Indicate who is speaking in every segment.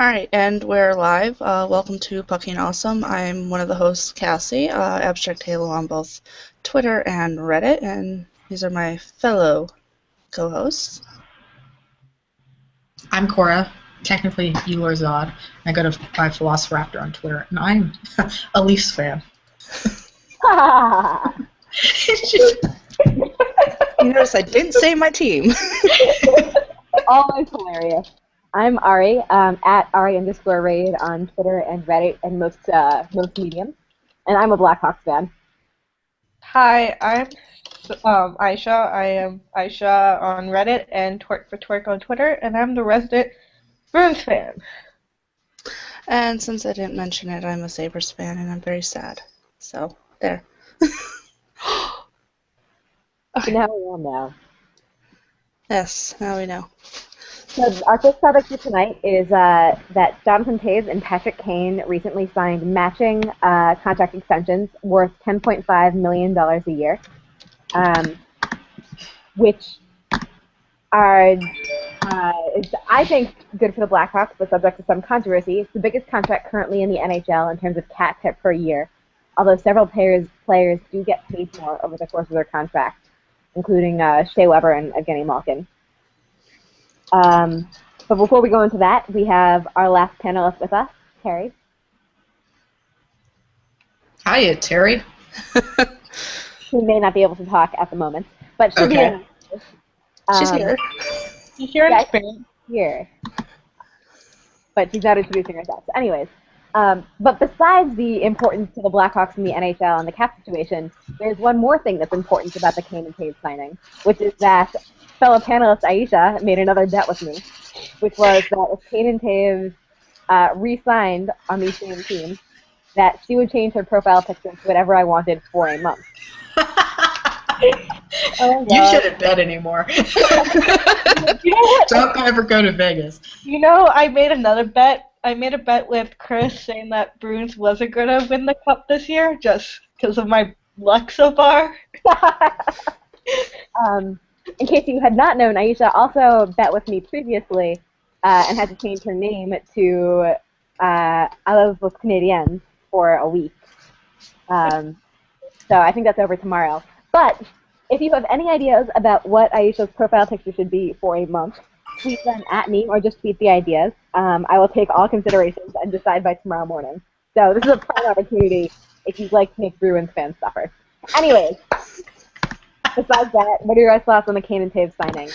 Speaker 1: Alright, and we're live. Welcome to Puckin Awesome. I'm one of the hosts, Cassie, Abstract Halo on both Twitter and Reddit, and these are my fellow co-hosts.
Speaker 2: I'm Cora, technically Eeyore Zod. I go to by Velociraptor on Twitter, and I'm a Leafs fan.
Speaker 1: You notice I didn't say my team.
Speaker 3: Always hilarious. I'm Ari, at Ari_Raid on Twitter and Reddit and most mediums, and I'm a Blackhawks fan.
Speaker 4: Hi, I'm Aisha. I am Aisha on Reddit and Twerk on Twitter, and I'm the resident Bruins fan.
Speaker 1: And since I didn't mention it, I'm a Sabres fan, and I'm very sad. So, there.
Speaker 3: Okay. Now we all know.
Speaker 1: Yes, now we know.
Speaker 3: So our first topic for tonight is that Jonathan Toews and Patrick Kane recently signed matching contract extensions worth $10.5 million a year, which are, I think, good for the Blackhawks, but subject to some controversy. It's the biggest contract currently in the NHL in terms of cap hit per year, although several players do get paid more over the course of their contract, including Shea Weber and Evgeny Malkin. But before we go into that, we have our last panelist with us, Terry.
Speaker 2: Hiya, Terry.
Speaker 3: She may not be able to talk at the moment, but she'll be in.
Speaker 1: She's here.
Speaker 4: She's here in Spain.
Speaker 3: Here. But she's not introducing herself. So anyways, but besides the importance to the Blackhawks in the NHL and the cap situation, there's one more thing that's important about the Kane and Toews signing, which is that fellow panelist Aisha made another bet with me, which was that if Kane and Toews re-signed on the same team, that she would change her profile picture to whatever I wanted for a month.
Speaker 4: Oh,
Speaker 2: you shouldn't bet anymore.
Speaker 4: You know what?
Speaker 2: Don't ever go to Vegas.
Speaker 4: You know, I made another bet. I made a bet with Chris saying that Bruins wasn't going to win the Cup this year just because of my luck so far.
Speaker 3: In case you had not known, Aisha also bet with me previously and had to change her name to I Love Les Canadiens for a week. So I think that's over tomorrow. But if you have any ideas about what Aisha's profile picture should be for a month, tweet them at me or just tweet the ideas. I will take all considerations and decide by tomorrow morning. So this is a prime opportunity if you'd like to make Bruins fans suffer. Anyways. Besides that, what are your guys' thoughts on the Kane and Toews signing?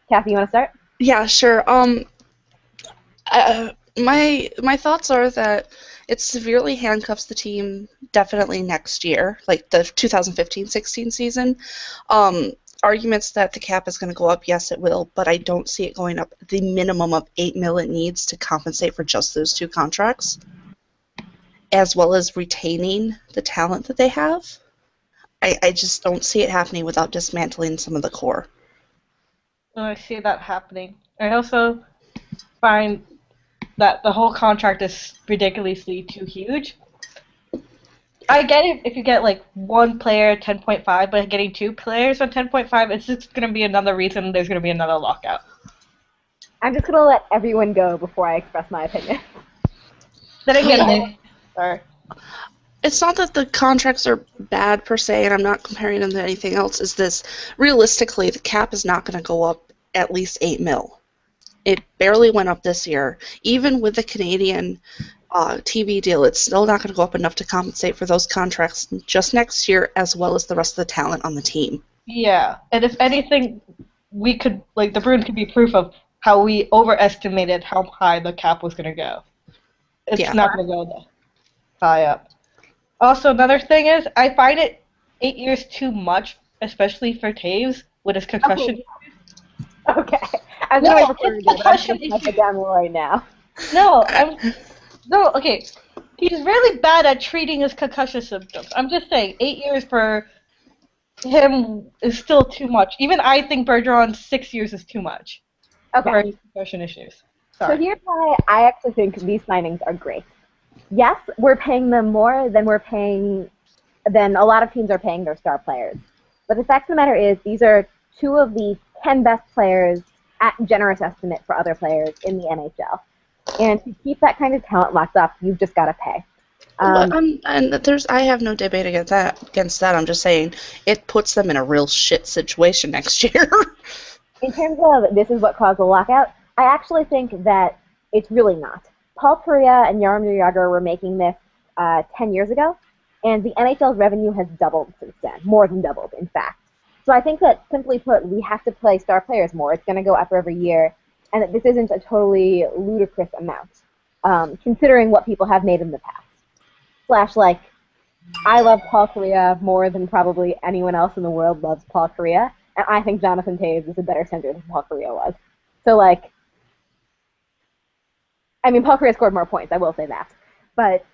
Speaker 3: Kathy, you want to start?
Speaker 1: Yeah, sure. My thoughts are that it severely handcuffs the team definitely next year, like the 2015-16 season. Arguments that the cap is going to go up, yes, it will, but I don't see it going up the minimum of $8 million it needs to compensate for just those two contracts, as well as retaining the talent that they have. I just don't see it happening without dismantling some of the core.
Speaker 4: I see that happening. I also find that the whole contract is ridiculously too huge. I get it if you get like one player 10.5, but getting two players on 10.5, it's just going to be another reason there's going to be another lockout.
Speaker 3: I'm just going to let everyone go before I express my opinion.
Speaker 4: Then again, sorry.
Speaker 1: It's not that the contracts are bad per se, and I'm not comparing them to anything else. Is this realistically the cap is not going to go up at least $8 million. It barely went up this year. Even with the Canadian TV deal, it's still not going to go up enough to compensate for those contracts just next year, as well as the rest of the talent on the team.
Speaker 4: Yeah, and if anything, we could the Bruins could be proof of how we overestimated how high the cap was going to go. It's not going to go that high up. Also, another thing is, I find it 8 years too much, especially for Toews with his concussion.
Speaker 3: Okay. I'm going to put it down right now.
Speaker 4: No, okay. He's really bad at treating his concussion symptoms. I'm just saying, 8 years for him is still too much. Even I think Bergeron's 6 years is too much for his concussion issues. Sorry.
Speaker 3: So here's why I actually think these signings are great. Yes, we're paying them more than a lot of teams are paying their star players. But the fact of the matter is, these are two of the 10 best players at generous estimate for other players in the NHL. And to keep that kind of talent locked up, you've just got to pay.
Speaker 1: I have no debate against that. I'm just saying it puts them in a real shit situation next year.
Speaker 3: In terms of this is what caused the lockout, I actually think that it's really not. Paul Kariya and Jaromir Jagr were making this 10 years ago, and the NHL's revenue has doubled since then, more than doubled, in fact. So I think that, simply put, we have to play star players more. It's going to go up every year, and that this isn't a totally ludicrous amount, considering what people have made in the past. Slash, like, I love Paul Kariya more than probably anyone else in the world loves Paul Kariya, and I think Jonathan Toews is a better center than Paul Kariya was. So, like, I mean, Paul Kariya scored more points, I will say that. But,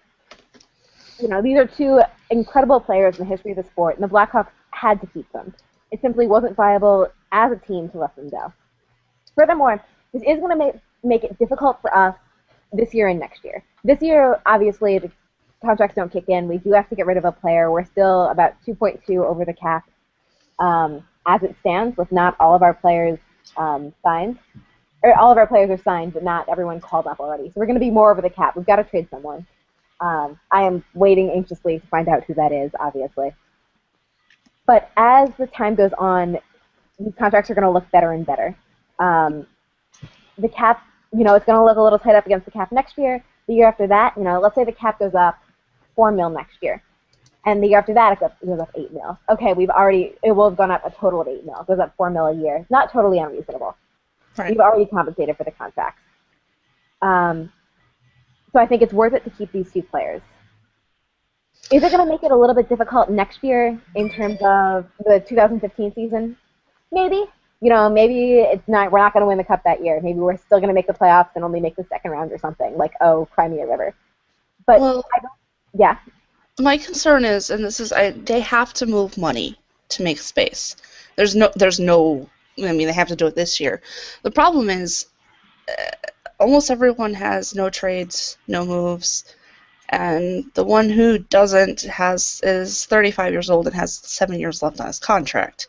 Speaker 3: you know, these are two incredible players in the history of the sport, and the Blackhawks had to keep them. It simply wasn't viable as a team to let them go. Furthermore, this is going to make it difficult for us this year and next year. This year, obviously, the contracts don't kick in. We do have to get rid of a player. We're still about 2.2 over the cap as it stands, with not all of our players signed. Or all of our players are signed, but not everyone called up already. So we're going to be more over the cap. We've got to trade someone. I am waiting anxiously to find out who that is, obviously. But as the time goes on, these contracts are going to look better and better. The cap, you know, it's going to look a little tight up against the cap next year. The year after that, you know, let's say the cap goes up $4 million next year. And the year after that, it goes up $8 million. Okay, it will have gone up a total of $8 million. It goes up $4 million a year. Not totally unreasonable.
Speaker 1: Right.
Speaker 3: You've already compensated for the contracts. So I think it's worth it to keep these two players. Is it going to make it a little bit difficult next year in terms of the 2015 season? Maybe. You know, maybe it's not. We're not going to win the cup that year. Maybe we're still going to make the playoffs and only make the second round or something. Like, Crimea River. But
Speaker 1: well,
Speaker 3: yeah.
Speaker 1: My concern is, and this is, they have to move money to make space. There's no. I mean, they have to do it this year. The problem is, almost everyone has no trades, no moves. And the one who doesn't is 35 years old and has 7 years left on his contract.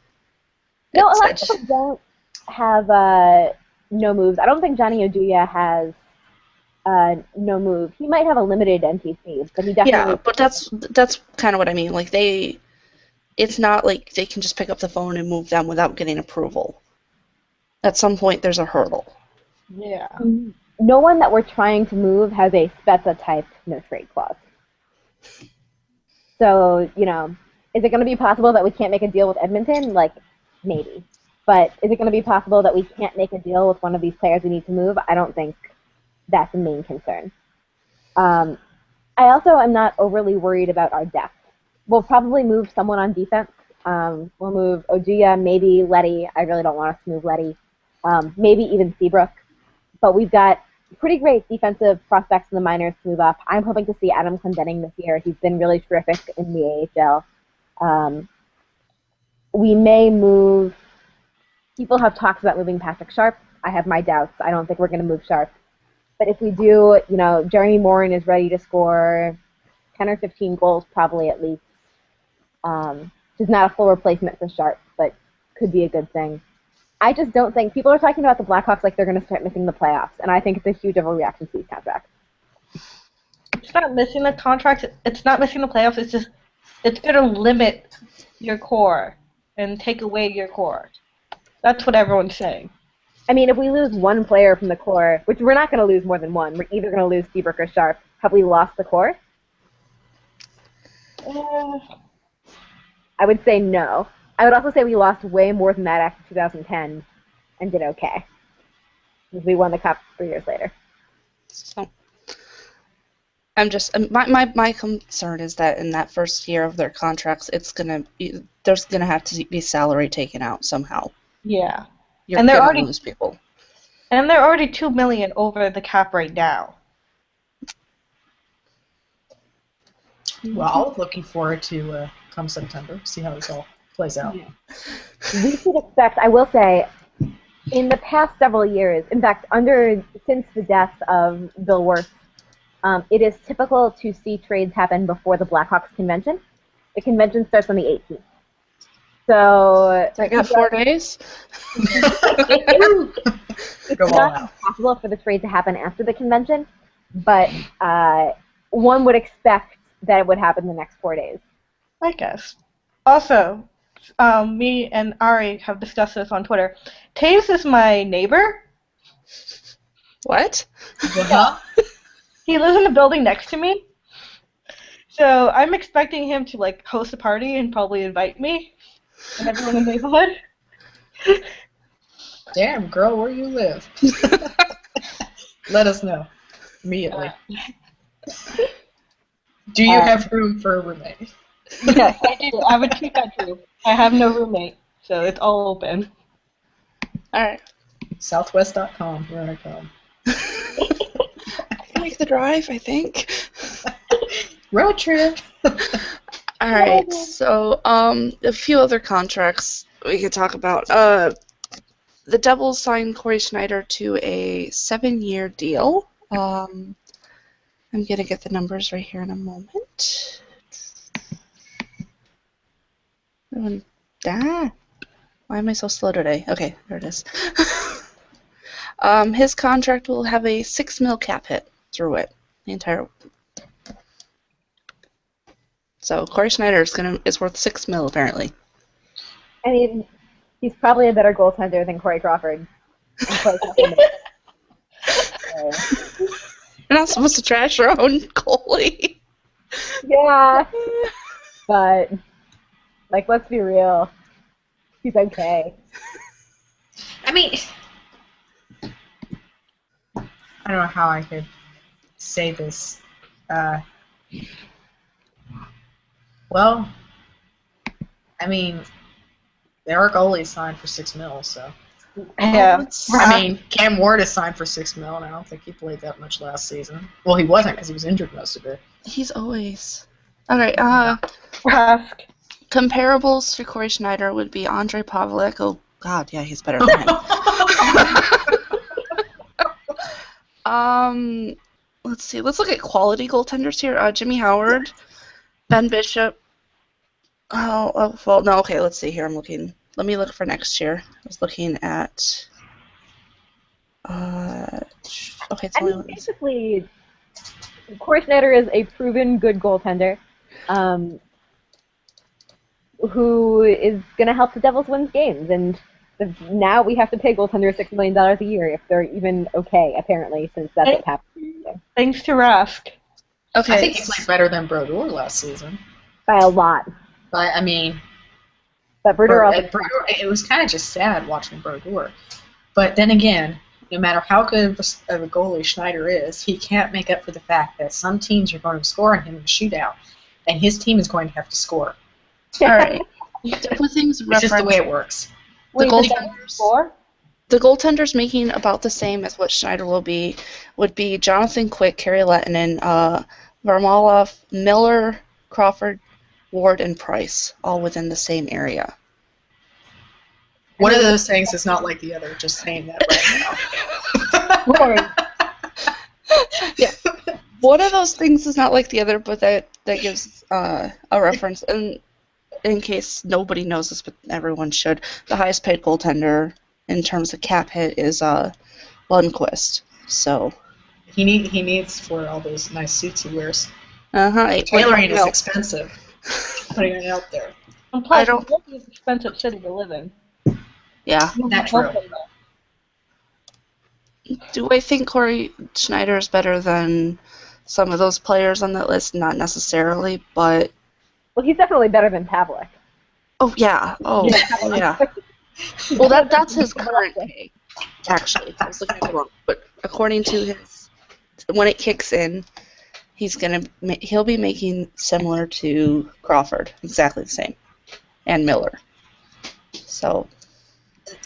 Speaker 3: No, a lot of people don't have no moves. I don't think Johnny Oduya has no move. He might have a limited NTC, but he definitely...
Speaker 1: Yeah, but that's kind of what I mean. Like, it's not like they can just pick up the phone and move them without getting approval. At some point, there's a hurdle.
Speaker 4: Yeah.
Speaker 3: No one that we're trying to move has a Spezza-type no-trade clause. So, you know, is it going to be possible that we can't make a deal with Edmonton? Like, maybe. But is it going to be possible that we can't make a deal with one of these players we need to move? I don't think that's the main concern. I also am not overly worried about our depth. We'll probably move someone on defense. We'll move Oduya, maybe Leddy. I really don't want us to move Leddy. Maybe even Seabrook. But we've got pretty great defensive prospects in the minors to move up. I'm hoping to see Adam Clendenning this year. He's been really terrific in the AHL. We may move... People have talked about moving Patrick Sharp. I have my doubts. I don't think we're going to move Sharp. But if we do, you know, Jeremy Morin is ready to score 10 or 15 goals probably at least. Which is not a full replacement for Sharp, but could be a good thing. I just don't think... People are talking about the Blackhawks like they're going to start missing the playoffs, and I think it's a huge overreaction to these contracts.
Speaker 4: It's not missing the contracts. It's not missing the playoffs. It's just it's going to limit your core and take away your core. That's what everyone's saying.
Speaker 3: I mean, if we lose one player from the core, which we're not going to lose more than one, we're either going to lose Seabrook or Sharp. Have we lost the core? I would say no. I would also say we lost way more than that after 2010 and did okay. Because we won the cup 3 years later.
Speaker 1: So, I'm just my concern is that in that first year of their contracts, there's gonna have to be salary taken out somehow.
Speaker 4: Yeah.
Speaker 1: You're gonna lose people.
Speaker 4: And they're already $2 million over the cap right now.
Speaker 2: Well, looking forward to come September, see how this all plays out.
Speaker 3: Yeah. We should expect, I will say, in the past several years, in fact, since the death of Bill Wirtz, it is typical to see trades happen before the Blackhawks convention. The convention starts on the 18th. So
Speaker 1: I got 4 days.
Speaker 3: it's
Speaker 2: Go all
Speaker 3: not
Speaker 2: out.
Speaker 3: impossible for the trade to happen after the convention, but one would expect that it would happen the next 4 days.
Speaker 4: I guess. Also, me and Ari have discussed this on Twitter. Taves is my neighbor.
Speaker 1: What?
Speaker 2: Huh?
Speaker 4: He lives in the building next to me. So I'm expecting him to like host a party and probably invite me and everyone in the neighborhood.
Speaker 2: Damn, girl, where you live? Let us know immediately. Do you have room for a roommate?
Speaker 4: Yes, I do. I have a 2 bedroom. I have no roommate, so it's all open.
Speaker 1: All right.
Speaker 2: Southwest.com. Here I come.
Speaker 1: I can make the drive, I think.
Speaker 2: Road trip.
Speaker 1: All right. So, a few other contracts we could talk about. The Devils signed Corey Schneider to a 7-year deal. I'm gonna get the numbers right here in a moment. Why am I so slow today? Okay, there it is. His contract will have a $6 million cap hit through it. The entire. So Corey Schneider is worth $6 million apparently.
Speaker 3: I mean, he's probably a better goaltender than Corey Crawford.
Speaker 1: You're not supposed to trash your own goalie.
Speaker 3: Yeah, but like, let's be real. He's okay.
Speaker 2: I mean, I don't know how I could say this. Well, I mean, there are goalies signed for $6 million, so.
Speaker 4: Yeah.
Speaker 2: I mean, Cam Ward is signed for $6 million, and I don't think he played that much last season. Well, he wasn't because he was injured most of it.
Speaker 1: He's always. Alright,
Speaker 4: Rask.
Speaker 1: comparables for Corey Schneider would be Andre Pavlik. Oh, God, yeah, he's better than him. Let's see. Let's look at quality goaltenders here. Jimmy Howard, Ben Bishop. Oh, well, no, okay, let's see here. Let me look for next year. I was looking at. Okay, it's
Speaker 3: I
Speaker 1: only
Speaker 3: mean, basically, Corey Schneider is a proven good goaltender, who is going to help the Devils win games. And now we have to pay goaltenders $6 million a year if they're even okay, apparently, since that's what's happening.
Speaker 4: Thanks to Rask.
Speaker 1: Okay.
Speaker 2: I think he played better than Brodeur last season.
Speaker 3: By a lot.
Speaker 2: But, I mean,
Speaker 3: But Brodeur also.
Speaker 2: it was kind of just sad watching Brodeur. But then again, no matter how good of a goalie Schneider is, he can't make up for the fact that some teams are going to score on him in a shootout, and his team is going to have to score.
Speaker 1: All right. With things
Speaker 2: It's just the way it works.
Speaker 1: The
Speaker 4: Wait,
Speaker 1: the goaltenders making about the same as what Schneider would be Jonathan Quick, Kari Lehtinen, Varlamov, Miller, Crawford, Ward, and Price, all within the same area.
Speaker 2: One of those things is not like the other, just saying that right now.
Speaker 1: Yeah. One of those things is not like the other, but that gives a reference. And in case nobody knows this, but everyone should, the highest paid goaltender in terms of cap hit is Lundqvist. So
Speaker 2: he needs for all those nice suits he wears.
Speaker 1: Tailoring
Speaker 2: is expensive. Putting it out there.
Speaker 4: And plus, Milwaukee is an expensive city to live in.
Speaker 1: Yeah.
Speaker 2: That's true.
Speaker 1: Do I think Corey Schneider is better than some of those players on that list? Not necessarily, but.
Speaker 3: Well, he's definitely better than Pavlik.
Speaker 1: Oh yeah. Oh yeah. Well, that's his current pay. Actually, I was looking at it wrong, but according to his, when it kicks in, he'll be making similar to Crawford, exactly the same, and Miller. So.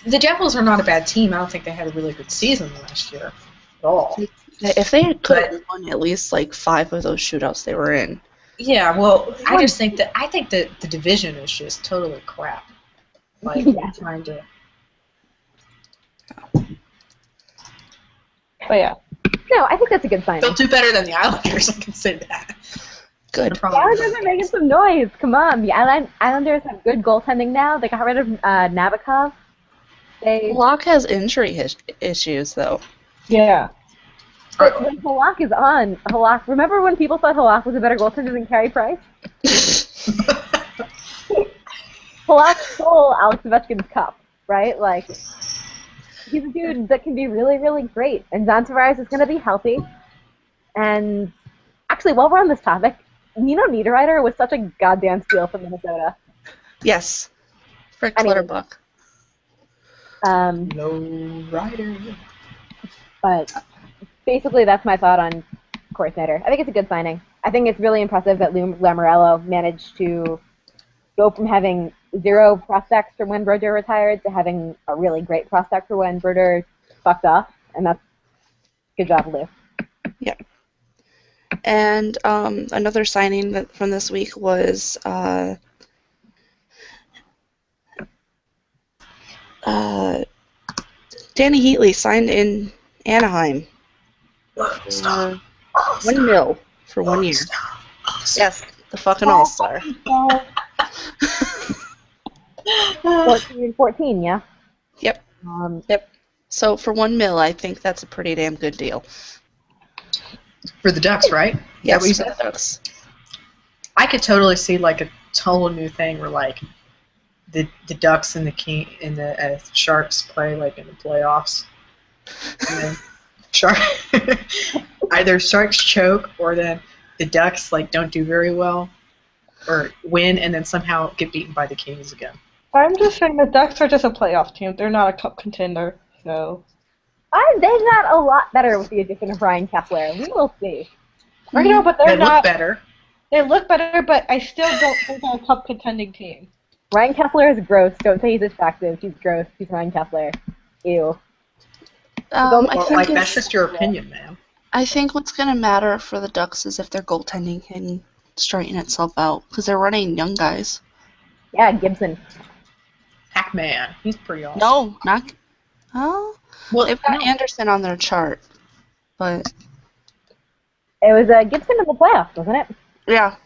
Speaker 2: The Devils are not a bad team. I don't think they had a really good season last year at all.
Speaker 1: If they could have won at least like 5 of those shootouts they were in.
Speaker 2: Yeah, well, I think that the division is just totally crap. Like trying to.
Speaker 4: But yeah.
Speaker 3: No, I think that's a good sign.
Speaker 2: They'll do better than the Islanders. I can say that.
Speaker 1: Good.
Speaker 2: They're
Speaker 3: The
Speaker 2: probably
Speaker 3: Islanders are making some noise. Come on, the Islanders have good goaltending now. They got rid of Nabokov.
Speaker 1: Locke has injury issues, though.
Speaker 4: Yeah.
Speaker 3: But when Halak is on, remember when people thought Halak was a better goaltender than Carey Price? Halak stole Alex Ovechkin's cup, right? Like, he's a dude that can be really, really great. And John Tavares is going to be healthy. And actually, while we're on this topic, Nino Niederreiter was such a goddamn steal for Minnesota.
Speaker 1: Yes. For
Speaker 3: Anyway.
Speaker 1: Clutterbuck.
Speaker 2: Low rider.
Speaker 3: But basically, that's my thought on Corey Snyder. I think it's a good signing. I think it's really impressive that Lou Lamoriello managed to go from having 0 prospects for when Brodeur retired to having a really great prospect for when Brodeur fucked off, and that's good job, Lou.
Speaker 1: Yeah. And another signing from this week was Danny Heatley signed in Anaheim for $1 million for 1 year. Yes, the fucking all-star.
Speaker 3: 14, yeah?
Speaker 1: Yep. Yep. So for $1 million, I think that's a pretty damn good deal.
Speaker 2: For the Ducks, right?
Speaker 1: Yes,
Speaker 2: what you
Speaker 1: for
Speaker 2: said?
Speaker 1: the Ducks.
Speaker 2: I could totally see like a total new thing where like the Ducks and the Sharks play like in the playoffs. And then either Sharks choke or then the Ducks like don't do very well or win and then somehow get beaten by the Kings again.
Speaker 4: I'm just saying the Ducks are just a playoff team. They're not a cup contender, so.
Speaker 3: They got a lot better with the addition of Ryan Kessler. We will see.
Speaker 4: I know, but they're
Speaker 2: They
Speaker 4: not.
Speaker 2: look better.
Speaker 4: They look better, but I still don't think they're a cup contending team.
Speaker 3: Ryan Kessler is gross. Don't say he's attractive. He's gross. He's Ryan Kessler. Ew.
Speaker 1: I
Speaker 2: Well,
Speaker 1: think
Speaker 2: like that's just your opinion, man.
Speaker 1: I think what's going to matter for the Ducks is if their goaltending can straighten itself out, because they're running young guys.
Speaker 3: Yeah, Gibson.
Speaker 2: Hackman. He's pretty awesome.
Speaker 1: No, not. Oh,
Speaker 2: Well,
Speaker 1: they've got Anderson on their chart, but
Speaker 3: It was Gibson in the playoffs, wasn't it?
Speaker 1: yeah,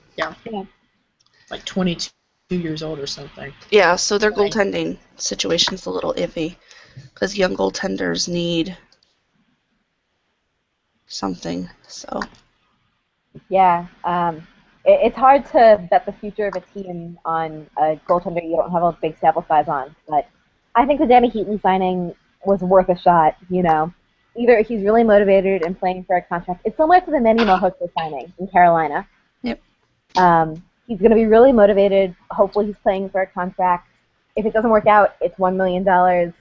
Speaker 2: like 22 years old or something.
Speaker 1: yeah. So their
Speaker 2: Right.
Speaker 1: goaltending situation's a little iffy, because young goaltenders need something. So
Speaker 3: Yeah. It's hard to bet the future of a team on a goaltender you don't have a big sample size on, but I think the Danny Heatley signing was worth a shot, you know. Either he's really motivated and playing for a contract. It's similar to the Manny Malhotra signing in Carolina.
Speaker 1: Yep.
Speaker 3: He's going to be really motivated. Hopefully he's playing for a contract. If it doesn't work out, it's $1 million.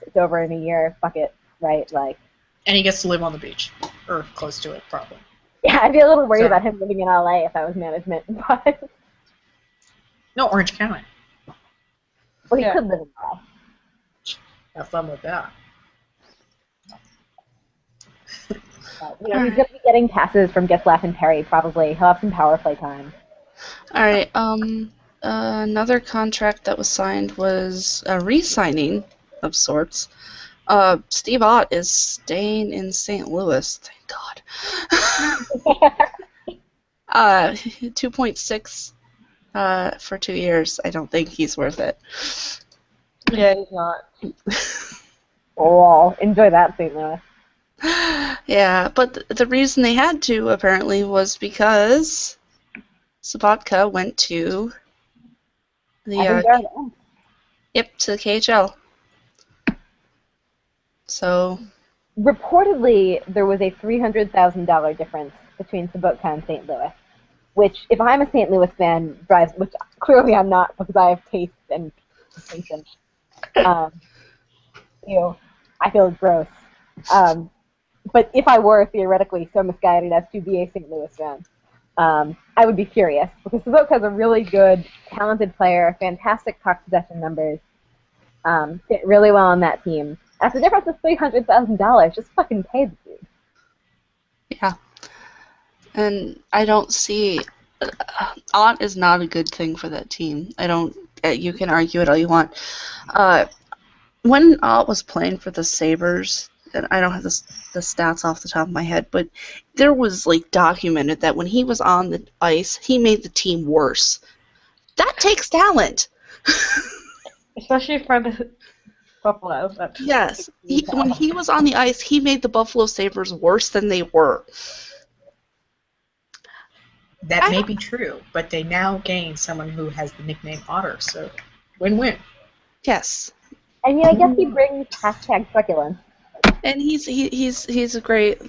Speaker 3: It's over in a year. Fuck it, right? Like.
Speaker 2: And he gets to live on the beach. Or close to it, probably.
Speaker 3: Yeah, I'd be a little worried
Speaker 2: So-
Speaker 3: about him living in LA if I was management, but
Speaker 2: No, Orange County.
Speaker 3: well, he
Speaker 4: Yeah.
Speaker 3: could live in LA.
Speaker 2: Have fun with that.
Speaker 3: But, you know, he's going to be getting passes from Getzlaf and Perry, probably. He'll have some power play time.
Speaker 1: all right. Another contract that was signed was a re-signing of sorts. Steve Ott is staying in St. Louis. Thank God. 2.6 for 2 years. I don't think he's worth it.
Speaker 4: Yeah, he's not.
Speaker 3: Oh, enjoy that, St. Louis.
Speaker 1: Yeah, but the reason they had to apparently was because Sabatka went to
Speaker 3: I
Speaker 1: the
Speaker 3: think they're on the end.
Speaker 1: to the KHL. So
Speaker 3: Reportedly, there was a $300,000 difference between Sabotka and St. Louis, which, if I'm a St. Louis fan, drives, which clearly I'm not because I have taste and distinction. I feel gross. But if I were theoretically so misguided as to be a St. Louis fan, I would be furious because Sabotka is a really good, talented player, fantastic puck possession numbers, fit really well on that team. If the difference is $300,000, just fucking pay the dude.
Speaker 1: yeah, and I don't see Ott is not a good thing for that team. I don't. You can argue it all you want. When Ott was playing for the Sabres, and I don't have the stats off the top of my head, but there was like documented that when he was on the ice, he made the team worse. That takes talent.
Speaker 4: Especially for the Buffalo. That's
Speaker 1: Yes, when he was on the ice, he made the Buffalo Sabres worse than they were.
Speaker 2: That may be true, but they now gain someone who has the nickname Otter, so win-win.
Speaker 1: Yes.
Speaker 3: I mean, I guess he brings hashtag truculence.
Speaker 1: And he's a great,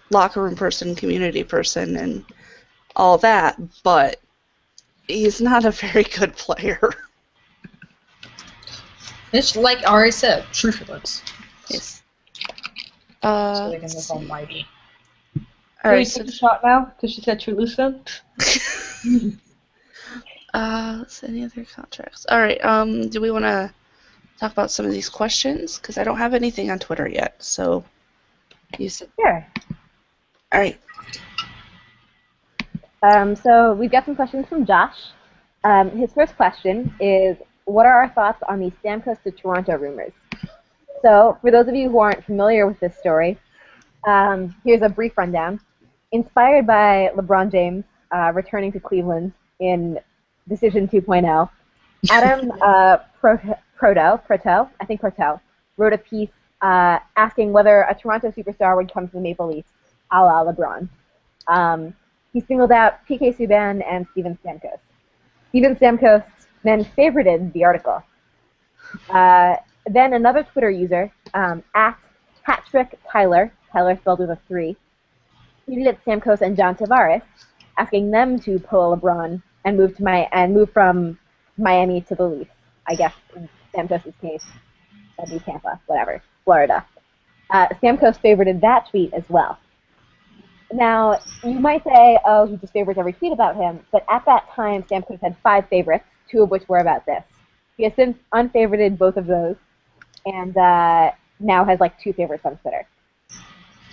Speaker 1: locker room person, community person, and all that, but he's not a very good player.
Speaker 2: It's like Ari said, truthfulness.
Speaker 1: Yes.
Speaker 2: So they can look almighty.
Speaker 4: All right, so the shot now because she said truthfulness.
Speaker 1: Any other contracts? All right. Do we want to talk about some of these questions? Because I don't have anything on Twitter yet. So you said.
Speaker 3: Sure.
Speaker 1: All right.
Speaker 3: So we've got some questions from Josh. His first question is, what are our thoughts on the Stamkos to Toronto rumors? So for those of you who aren't familiar with this story, here's a brief rundown. Inspired by LeBron James returning to Cleveland in Decision 2.0, Adam Proto wrote a piece asking whether a Toronto superstar would come to the Maple Leafs, a la LeBron. He singled out PK Subban and Steven Stamkos. Steven Stamkos then favorited the article. Then another Twitter user, at Patrick Tyler spelled with a 3, tweeted at Stamkos and John Tavares, asking them to pull LeBron and move from Miami to the Leafs. I guess in Stamkos' case, that'd be Tampa, whatever, Florida. Stamkos favorited that tweet as well. Now, you might say, oh, he just favorites every tweet about him, but at that time, Stamkos had 5 favorites, 2 of which were about this. He has since unfavorited both of those, and now has like 2 favorites on Twitter.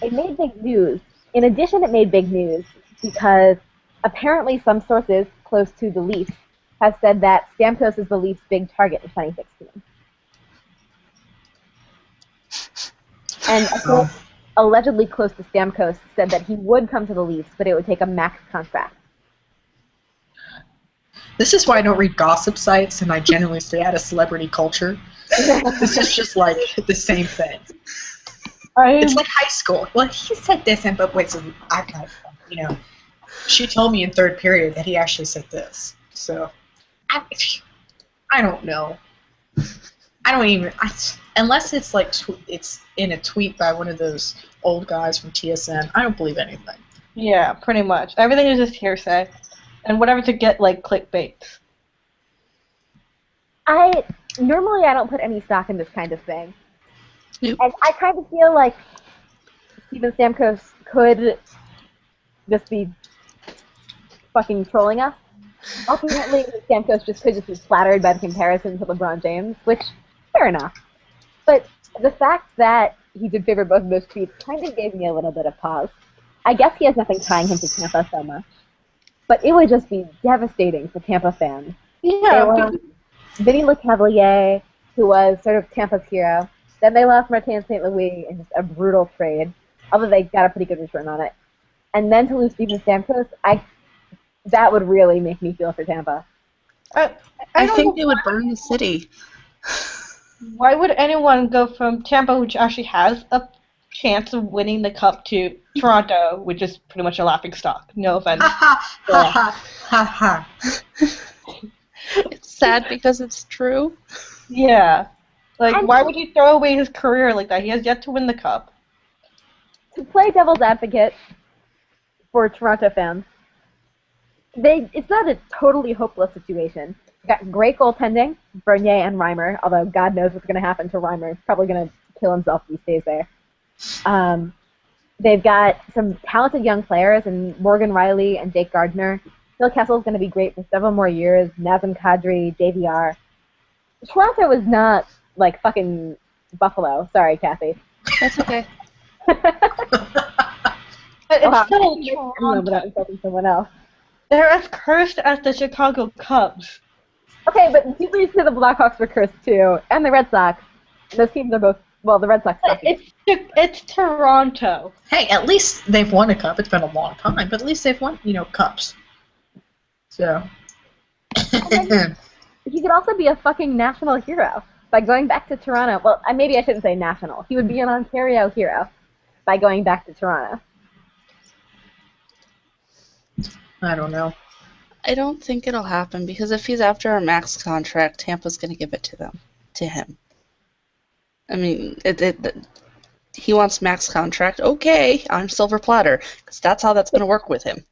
Speaker 3: It made big news. In addition, it made big news because apparently some sources close to the Leafs have said that Stamkos is the Leafs' big target in 2016. And a source allegedly close to Stamkos said that he would come to the Leafs, but it would take a max contract.
Speaker 2: This is why I don't read gossip sites, and I generally stay out of celebrity culture. This is just like the same thing. It's like high school. Well, he said this, but wait, so I kind of, she told me in 3rd period that he actually said this. So, I don't know. I don't even, unless it's like, it's in a tweet by one of those old guys from TSN, I don't believe anything.
Speaker 4: Yeah, pretty much. Everything is just hearsay. And whatever to get, like, clickbait.
Speaker 3: Normally I don't put any stock in this kind of thing.
Speaker 1: Yep.
Speaker 3: And I kind of feel like Steven Stamkos could just be fucking trolling us. Ultimately, Stamkos could just be flattered by the comparison to LeBron James, which, fair enough. But the fact that he did favor both of those tweets kind of gave me a little bit of pause. I guess he has nothing tying him to Tampa so much. But it would just be devastating for Tampa fans.
Speaker 4: Yeah.
Speaker 3: Vinny LeCavalier, who was sort of Tampa's hero. Then they lost Martin St. Louis in just a brutal trade, although they got a pretty good return on it. And then to lose Steven Stamkos, that would really make me feel for Tampa.
Speaker 1: I think they would burn the city.
Speaker 4: Why would anyone go from Tampa, which actually has a chance of winning the cup, to Toronto, which is pretty much a laughingstock? No offense.
Speaker 1: It's sad because it's true.
Speaker 4: Yeah. Like, why would you throw away his career like that? He has yet to win the cup.
Speaker 3: To play devil's advocate for Toronto fans, it's not a totally hopeless situation. You've got great goaltending, Bernier and Reimer, although God knows what's going to happen to Reimer. He's probably going to kill himself if he stays there. They've got some talented young players in Morgan Riley and Jake Gardner. Phil Kessel's going to be great for several more years. Nazem Kadri, JVR. Toronto is not like fucking Buffalo. Sorry, Kathy.
Speaker 1: That's okay.
Speaker 4: But it's still
Speaker 3: Toronto. Without insulting someone else.
Speaker 4: They're as cursed as the Chicago Cubs.
Speaker 3: Okay, but people used to say the Blackhawks were cursed too, and the Red Sox. Those teams are both Well, the Red Sox suck.
Speaker 4: It's Toronto.
Speaker 2: Hey, at least they've won a cup. It's been a long time, but at least they've won, cups. So.
Speaker 3: He could also be a fucking national hero by going back to Toronto. Well, maybe I shouldn't say national. He would be an Ontario hero by going back to Toronto.
Speaker 2: I don't know.
Speaker 1: I don't think it'll happen because if he's after a max contract, Tampa's going to give it to him. I mean, he wants max contract. Okay, I'm silver platter because that's how that's going to work with him.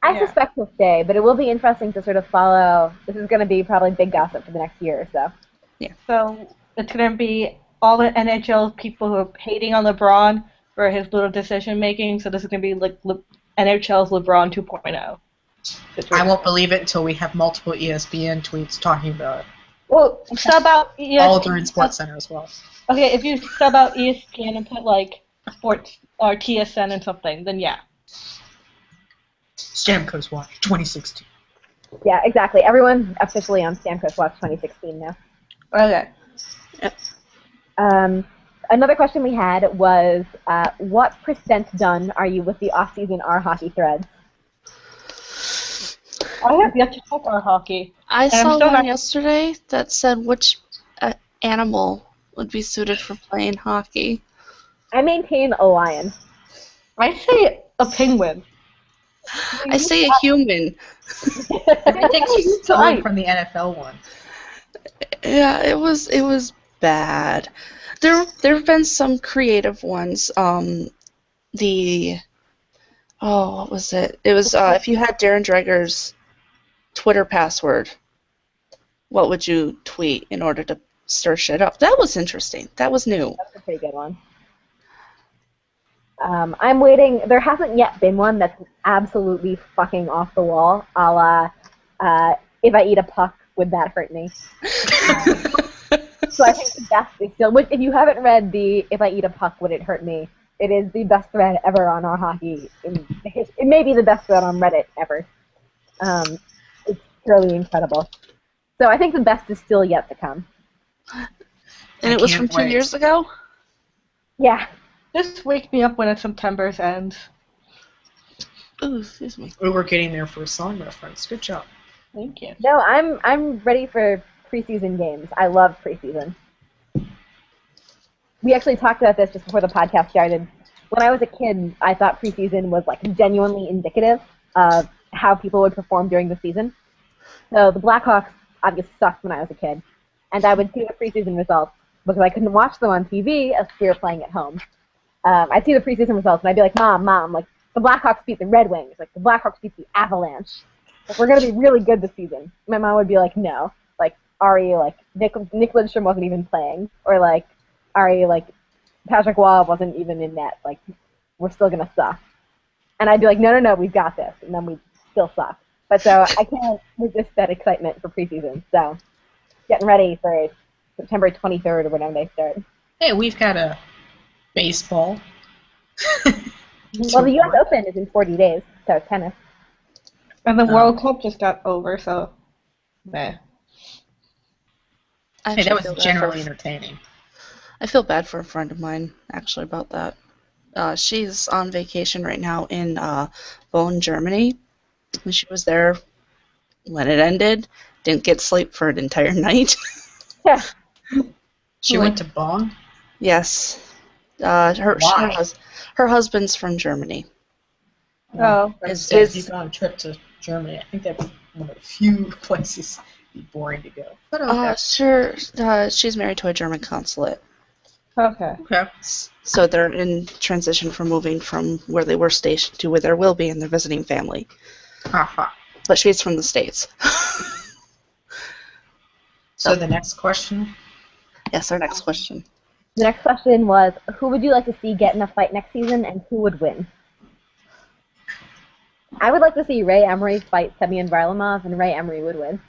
Speaker 3: I suspect he'll stay, but it will be interesting to sort of follow. This is going to be probably big gossip for the next year or so.
Speaker 1: Yeah.
Speaker 4: So it's going to be all the NHL people who are hating on LeBron for his little decision making. So this is going to be like NHL's LeBron 2.0.
Speaker 2: I won't believe it until we have multiple ESPN tweets talking about it.
Speaker 4: Well, sub out ESPN.
Speaker 2: All during SportsCenter as well.
Speaker 4: Okay, if you sub out ESPN and put like sports or TSN and something, then yeah.
Speaker 2: Stamkos Watch 2016.
Speaker 3: Yeah, exactly. Everyone's officially on Stamkos Watch 2016 now.
Speaker 4: Okay.
Speaker 3: Yep. Another question we had was, what % done are you with the off-season R hockey threads?
Speaker 4: I have yet to check our hockey.
Speaker 1: I saw one yesterday that said which animal would be suited for playing hockey.
Speaker 3: I maintain a lion.
Speaker 4: I say a penguin.
Speaker 1: I say a human.
Speaker 2: I think someone from the NFL one.
Speaker 1: Yeah, it was bad. There have been some creative ones. What was it? It was if you had Darren Dreger's Twitter password, what would you tweet in order to stir shit up? That was interesting. That was new.
Speaker 3: That's a pretty good one. I'm waiting. There hasn't yet been one that's absolutely fucking off the wall, a la, if I eat a puck, would that hurt me? So I think the best is still, if you haven't read the if I eat a puck, would it hurt me? It is the best thread ever on our hockey. It may be the best thread on Reddit ever. It's truly incredible. So I think the best is still yet to come.
Speaker 1: And it was from 2 years ago?
Speaker 3: Yeah.
Speaker 4: Just wake me up when September's ends.
Speaker 1: Ooh, excuse me.
Speaker 2: We were getting there for a song reference. Good job.
Speaker 4: Thank you.
Speaker 3: No, I'm ready for preseason games. I love preseason. We actually talked about this just before the podcast started. When I was a kid, I thought preseason was like genuinely indicative of how people would perform during the season. So the Blackhawks obviously sucked when I was a kid, and I would see the preseason results because I couldn't watch them on TV as we were playing at home. I'd see the preseason results, and I'd be like, Mom, like, the Blackhawks beat the Red Wings. Like, the Blackhawks beat the Avalanche. Like, we're going to be really good this season. My mom would be like, no. Like, Ari, like, Nick Lidstrom wasn't even playing. Or, like, Ari, like, Patrick Waugh wasn't even in net. Like, we're still going to suck. And I'd be like, no, we've got this. And then we'd still suck. But so I can't resist that excitement for preseason. So, getting ready for September 23rd or whenever they start.
Speaker 2: Hey, we've got a baseball.
Speaker 3: Well, the U.S. Open is in 40 days, so tennis.
Speaker 4: And the World Cup just got over, so meh.
Speaker 2: Hey, that was generally entertaining.
Speaker 1: I feel bad for a friend of mine, actually, about that. She's on vacation right now in Bonn, Germany. And she was there when it ended. Didn't get sleep for an entire night.
Speaker 3: Yeah.
Speaker 2: She went to Bonn?
Speaker 1: Yes. Her husband's from Germany.
Speaker 4: Oh.
Speaker 2: If you've gone on a trip to Germany, I think that's one of the few places it'd be boring to go. But okay.
Speaker 1: Sure. She's married to a German consulate.
Speaker 4: Okay.
Speaker 2: Okay.
Speaker 1: So they're in transition from moving from where they were stationed to where they will be, and they're visiting family. But she's from the States.
Speaker 2: So the next question?
Speaker 1: Yes, our next question.
Speaker 3: The next question was, who would you like to see get in a fight next season, and who would win? I would like to see Ray Emery fight Semyon Varlamov, and Ray Emery would win.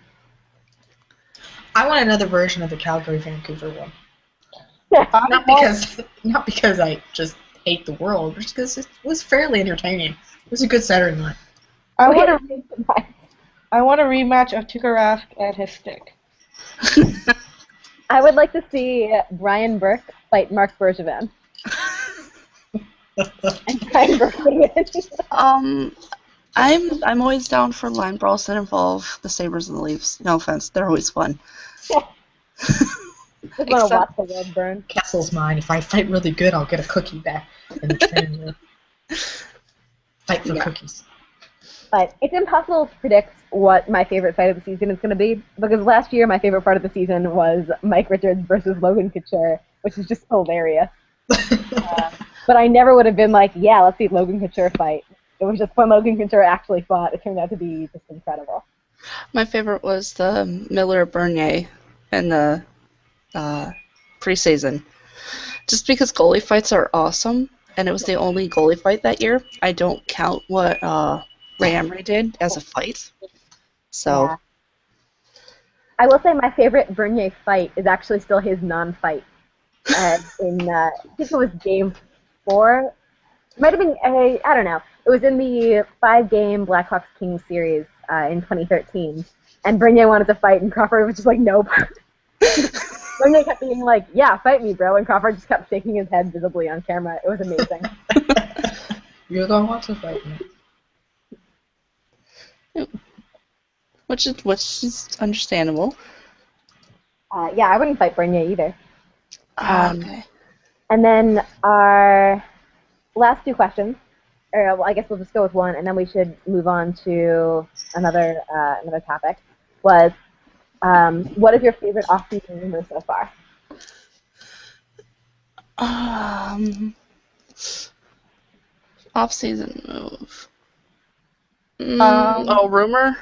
Speaker 2: I want another version of the Calgary-Vancouver one. Not because I just hate the world, but just because it was fairly entertaining. It was a good Saturday night.
Speaker 4: I want a rematch of Tuukka Rask and his stick.
Speaker 3: I would like to see Brian Burke fight Mark Bergevin. And Brian Burke would win.
Speaker 1: I'm always down for line brawls that involve the Sabres and the Leafs. No offense, they're always fun.
Speaker 3: Just want to watch the world burn.
Speaker 2: Castle's mine. If I fight really good, I'll get a cookie back in the training room. Fight for cookies.
Speaker 3: But it's impossible to predict what my favorite fight of the season is going to be, because last year my favorite part of the season was Mike Richards versus Logan Couture, which is just hilarious. But I never would have been like, yeah, let's see Logan Couture fight. It was just when Logan Couture actually fought, it turned out to be just incredible.
Speaker 1: My favorite was the Miller-Bernier in the preseason. Just because goalie fights are awesome, and it was the only goalie fight that year, I don't count what Ray Emery did as a fight. So,
Speaker 3: yeah. I will say my favorite Bernier fight is actually still his non-fight. I think it was Game 4. It might have been, I don't know. It was in the 5-game Blackhawks Kings series in 2013. And Bernier wanted to fight, and Crawford was just like, nope. Bernier kept being like, yeah, fight me, bro. And Crawford just kept shaking his head visibly on camera. It was amazing.
Speaker 2: You don't want to fight me.
Speaker 1: which is understandable.
Speaker 3: Yeah, I wouldn't fight Bernier either.
Speaker 1: Okay.
Speaker 3: And then our last two questions, or well, I guess we'll just go with one, and then we should move on to another topic. Was what is your favorite off-season rumor so far?
Speaker 1: Off-season move. Rumor?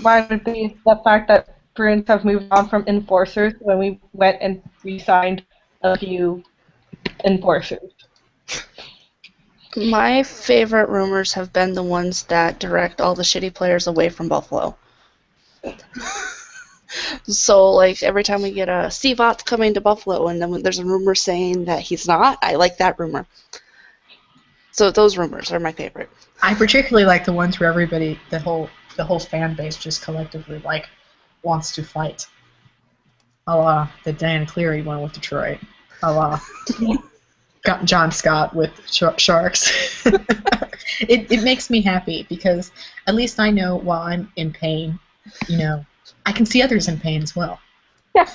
Speaker 4: Mine would be the fact that Bruins have moved on from enforcers when we went and we signed a few enforcers.
Speaker 1: My favorite rumors have been the ones that direct all the shitty players away from Buffalo. So, like, every time we get a Steve Ott's coming to Buffalo, and then when there's a rumor saying that he's not, I like that rumor. So those rumors are my favorite.
Speaker 2: I particularly like the ones where everybody, the whole fan base, just collectively wants to fight. A la the Dan Cleary one with Detroit. A la John Scott with Sharks. It makes me happy because at least I know while I'm in pain, I can see others in pain as well.
Speaker 3: Yeah.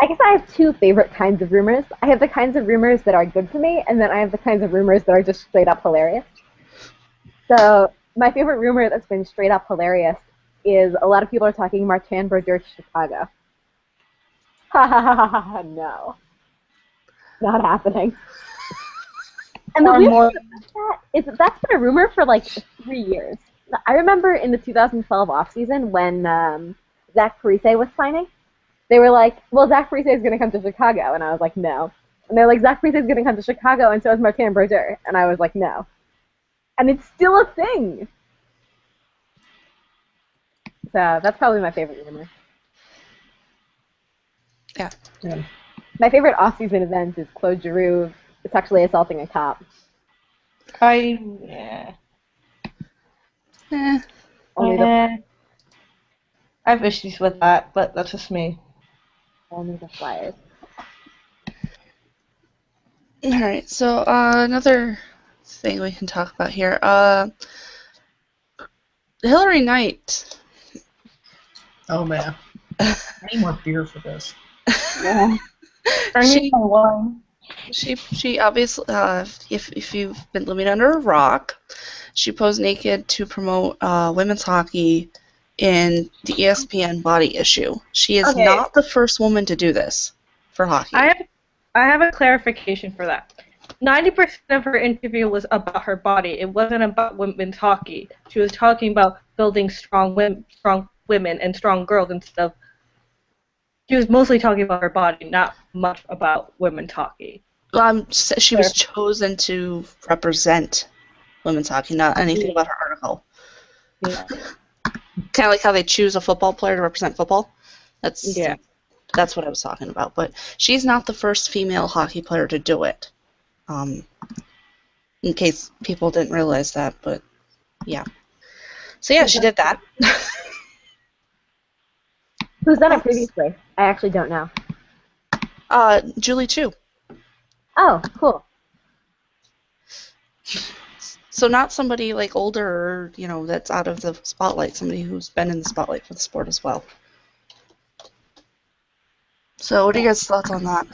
Speaker 3: I guess I have two favorite kinds of rumors. I have the kinds of rumors that are good for me, and then I have the kinds of rumors that are just straight up hilarious. So my favorite rumor that's been straight up hilarious is a lot of people are talking Martin Brodeur to Chicago. Ha ha ha ha ha, no. Not happening. And the weird thing about that is that's been a rumor for like 3 years. I remember in the 2012 offseason when Zach Parise was signing, they were like, well, Zach Parise is going to come to Chicago. And I was like, no. And they're like, Zach Parise is going to come to Chicago, and so is Martin Brodeur. And I was like, no. And it's still a thing. So that's probably my favorite rumor.
Speaker 1: Yeah.
Speaker 3: My favorite off-season event is Claude Giroux sexually assaulting a cop.
Speaker 4: I have issues with that, but that's just me.
Speaker 3: Only the Flyers.
Speaker 1: All right, so another thing we can talk about here. Hillary Knight.
Speaker 2: Oh, man. I need more beer for this.
Speaker 3: Yeah.
Speaker 1: She obviously, if you've been living under a rock, she posed naked to promote women's hockey in the ESPN body issue. She is not the first woman to do this for hockey.
Speaker 4: I have a clarification for that. 90% of her interview was about her body. It wasn't about women's hockey. She was talking about building strong women and strong girls instead of. She was mostly talking about her body, not much about women's hockey.
Speaker 1: She was chosen to represent women's hockey, not anything about her article.
Speaker 4: Yeah.
Speaker 1: Kind of like how they choose a football player to represent football. That's what I was talking about. But she's not the first female hockey player to do it. In case people didn't realize that, but yeah. So yeah, she did that.
Speaker 3: Who's done it previously? I actually don't know.
Speaker 1: Julie Chu.
Speaker 3: Oh, cool.
Speaker 1: So not somebody like older or, that's out of the spotlight, somebody who's been in the spotlight for the sport as well. So what are you guys' thoughts on that?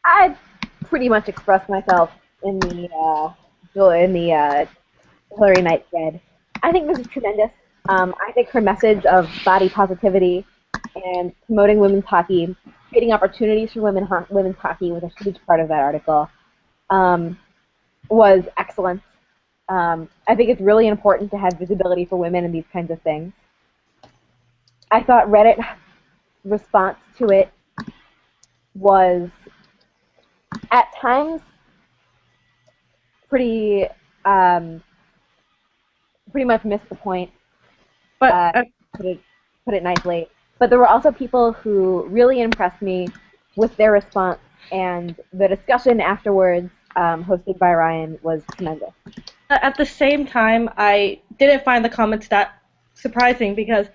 Speaker 3: I pretty much expressed myself in the Hillary Knight thread. I think this is tremendous. I think her message of body positivity and promoting women's hockey, creating opportunities for women's hockey was a huge part of that article, was excellent. I think it's really important to have visibility for women in these kinds of things. I thought Reddit's response to it was, at times, pretty much missed the point.
Speaker 4: But
Speaker 3: Put it nicely. But there were also people who really impressed me with their response, and the discussion afterwards, hosted by Ryan, was tremendous.
Speaker 4: At the same time, I didn't find the comments that surprising because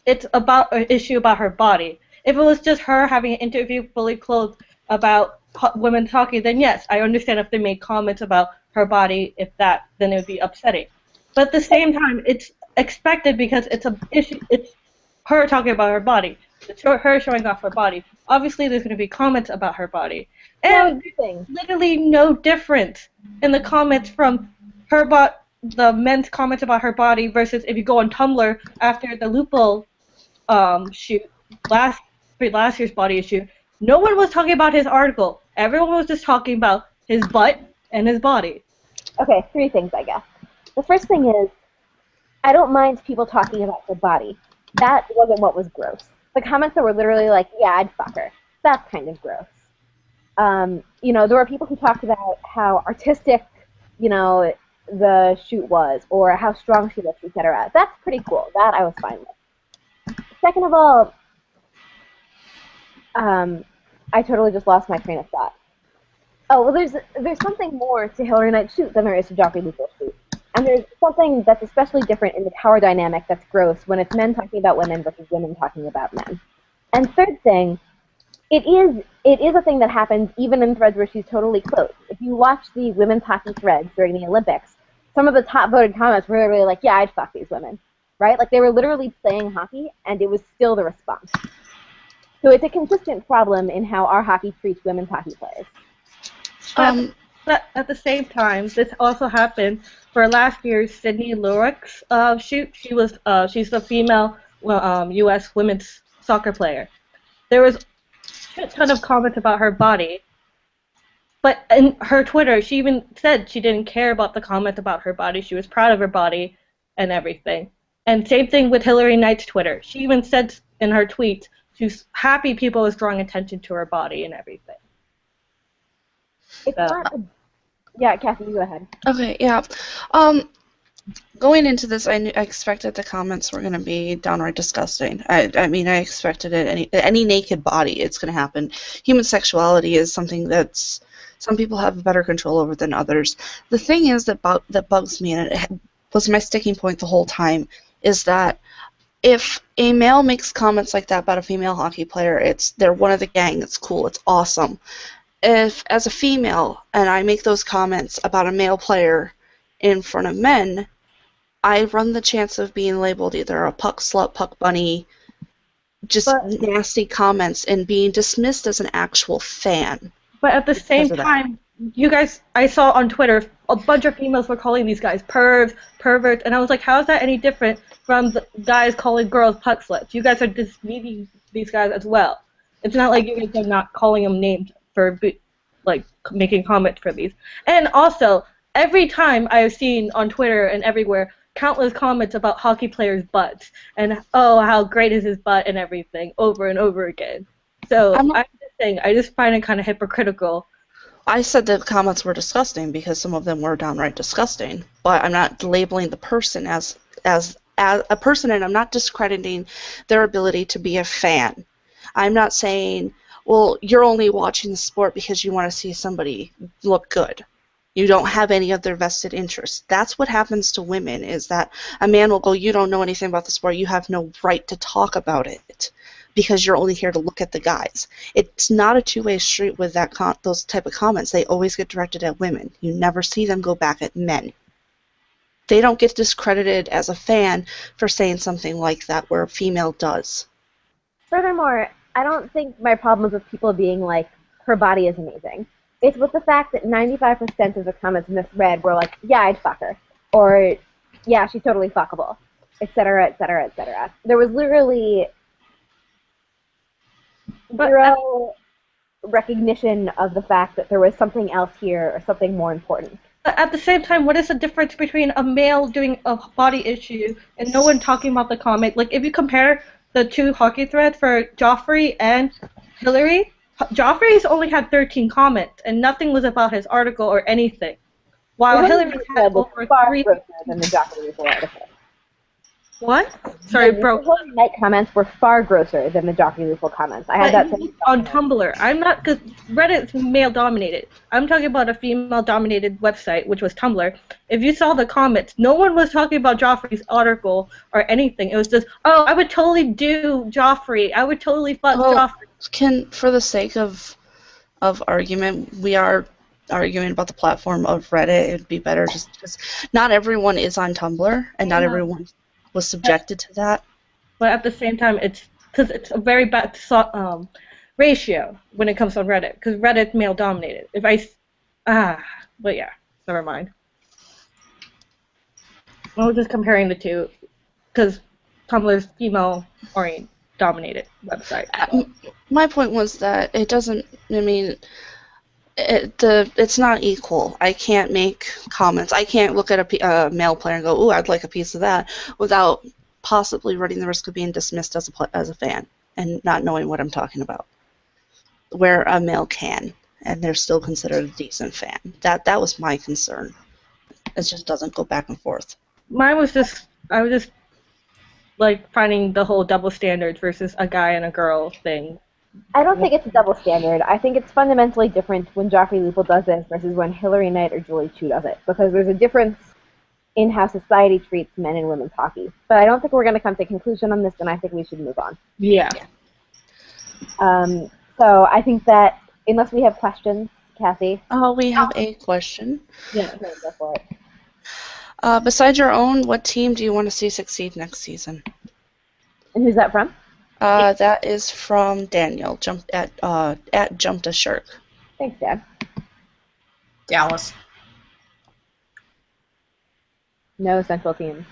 Speaker 4: it's about an issue about her body. If it was just her having an interview fully clothed about women's hockey, then yes, I understand if they made comments about her body. Then it would be upsetting. But at the same time, it's expected because it's a issue. It's her talking about her body. It's her showing off her body. Obviously, there's going to be comments about her body, and there's literally no difference in the comments from the men's comments about her body versus if you go on Tumblr after the Lupo shoot last year's body issue. No one was talking about his article. Everyone was just talking about his butt and his body.
Speaker 3: Okay, 3 things, I guess. The first thing is, I don't mind people talking about their body. That wasn't what was gross. The comments that were literally like, yeah, I'd fuck her. That's kind of gross. There were people who talked about how artistic, the shoot was, or how strong she looked, etc. That's pretty cool. That I was fine with. Second of all, I totally just lost my train of thought. Oh, well, there's something more to Hillary Knight's shoot than there is to Joffrey Lupo's shoot. And there's something that's especially different in the power dynamic that's gross when it's men talking about women versus women talking about men. And third thing, it is a thing that happens even in threads where she's totally clothed. If you watch the women's hockey threads during the Olympics, some of the top voted comments were literally like, yeah, I'd fuck these women. Right? Like, they were literally playing hockey, and it was still the response. So it's a consistent problem in how our hockey treats women's hockey players.
Speaker 4: But at the same time, this also happened for last year's Sydney Lurick's shoot. She's the female U.S. women's soccer player. There was a ton of comments about her body, but in her Twitter, she even said she didn't care about the comment about her body. She was proud of her body and everything. And same thing with Hillary Knight's Twitter. She even said in her tweets she's happy people was drawing attention to her body and everything.
Speaker 3: It's not yeah, Kathy, you go ahead.
Speaker 1: Okay, yeah. Going into this, I expected the comments were going to be downright disgusting. I mean, I expected it. Any naked body, it's going to happen. Human sexuality is something that's some people have better control over than others. The thing is that bugs me, and it was my sticking point the whole time, is that if a male makes comments like that about a female hockey player, they're one of the gang. It's cool. It's awesome. If, as a female, and I make those comments about a male player in front of men, I run the chance of being labeled either a puck slut, puck bunny, just nasty comments, and being dismissed as an actual fan.
Speaker 4: But at the same time, you guys, I saw on Twitter, a bunch of females were calling these guys pervs, perverts, and I was like, how is that any different from the guys calling girls puck sluts? You guys are dismissing these guys as well. It's not like you guys are not calling them names for making comments for these. And also, every time I've seen on Twitter and everywhere countless comments about hockey players' butts and oh, how great is his butt and everything over and over again. So I'm just saying, I just find it kind of hypocritical.
Speaker 1: I said the comments were disgusting because some of them were downright disgusting, but I'm not labeling the person as a person, and I'm not discrediting their ability to be a fan. I'm not saying, well, you're only watching the sport because you want to see somebody look good. You don't have any of their vested interests. That's what happens to women, is that a man will go, you don't know anything about the sport, you have no right to talk about it because you're only here to look at the guys. It's not a two-way street with those type of comments. They always get directed at women. You never see them go back at men. They don't get discredited as a fan for saying something like that where a female does.
Speaker 3: Furthermore, I don't think my problem is with people being like, her body is amazing. It's with the fact that 95% of the comments in this thread were like, yeah, I'd fuck her. Or, yeah, she's totally fuckable. Etc., etc., etc. There was literally zero recognition of the fact that there was something else here or something more important.
Speaker 4: At the same time, what is the difference between a male doing a body issue and no one talking about the comment? Like, if you compare the two hockey threads for Joffrey and Hillary, Joffrey's only had 13 comments, and nothing was about his article or anything. While Hillary had over
Speaker 3: far
Speaker 4: 3...
Speaker 3: grosser than the Joffrey article.
Speaker 4: What? Sorry, bro.
Speaker 3: The Holy Night comments were far grosser than the Joffrey Lethal comments. I had that same
Speaker 4: on Tumblr. I'm not, because Reddit's male-dominated. I'm talking about a female-dominated website, which was Tumblr. If you saw the comments, no one was talking about Joffrey's article or anything. It was just, oh, I would totally do Joffrey. I would totally fuck Joffrey.
Speaker 1: For the sake of argument, we are arguing about the platform of Reddit. It'd be better just because not everyone is on Tumblr, and not everyone was subjected to that.
Speaker 4: But at the same time, it's because it's a very bad ratio when it comes on Reddit, because Reddit's male-dominated. But yeah, never mind. I was just comparing the two, because Tumblr's female-dominated website.
Speaker 1: My point was that it doesn't, I mean, it's not equal. I can't make comments. I can't look at a male player and go, ooh, I'd like a piece of that, without possibly running the risk of being dismissed as a fan and not knowing what I'm talking about. Where a male can, and they're still considered a decent fan. That was my concern. It just doesn't go back and forth.
Speaker 4: Mine was just, I was just like finding the whole double standards versus a guy and a girl thing.
Speaker 3: I don't think it's a double standard. I think it's fundamentally different when Joffrey Lupul does this versus when Hillary Knight or Julie Chu does it, because there's a difference in how society treats men and women's hockey. But I don't think we're going to come to a conclusion on this, and I think we should move on.
Speaker 4: Yeah.
Speaker 3: So I think that, unless we have questions, Kathy?
Speaker 1: Oh, we have a question.
Speaker 3: Yeah, go for it.
Speaker 1: Besides your own, what team do you want to see succeed next season?
Speaker 3: And who's that from?
Speaker 1: That is from Daniel. At Jumped a Shirk.
Speaker 3: Thanks, Dan.
Speaker 2: Dallas.
Speaker 3: No central teams.